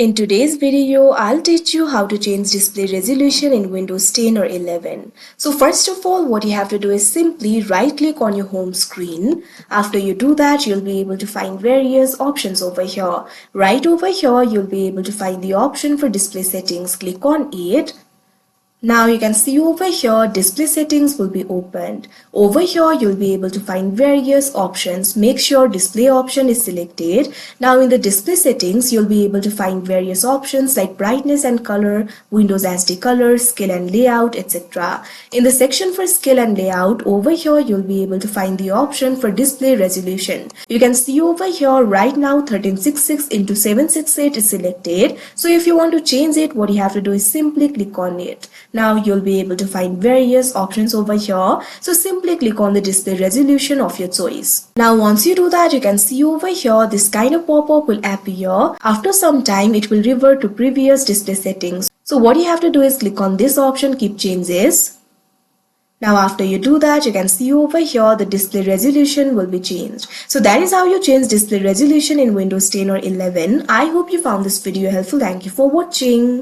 In today's video, I'll teach you how to change display resolution in Windows 10 or 11. So first of all, what you have to do is simply right click on your home screen. After you do that, you'll be able to find various options over here. Right over here, you'll be able to find the option for display settings. Click on it. Now you can see over here display settings will be opened. Over here you'll be able to find various options. Make sure display option is selected. Now in the display settings you'll be able to find various options like brightness and color, Windows SD color, scale and layout, etc. In the section for scale and layout, over here you'll be able to find the option for display resolution. You can see over here right now 1366 into 768 is selected. So if you want to change it, what you have to do is simply click on it. Now you'll be able to find various options over here. So simply click on the display resolution of your choice. Now once you do that, you can see over here this kind of pop-up will appear. After some time, it will revert to previous display settings. So what you have to do is click on this option, keep changes. Now after you do that, you can see over here the display resolution will be changed. So that is how you change display resolution in Windows 10 or 11. I hope you found this video helpful. Thank you for watching.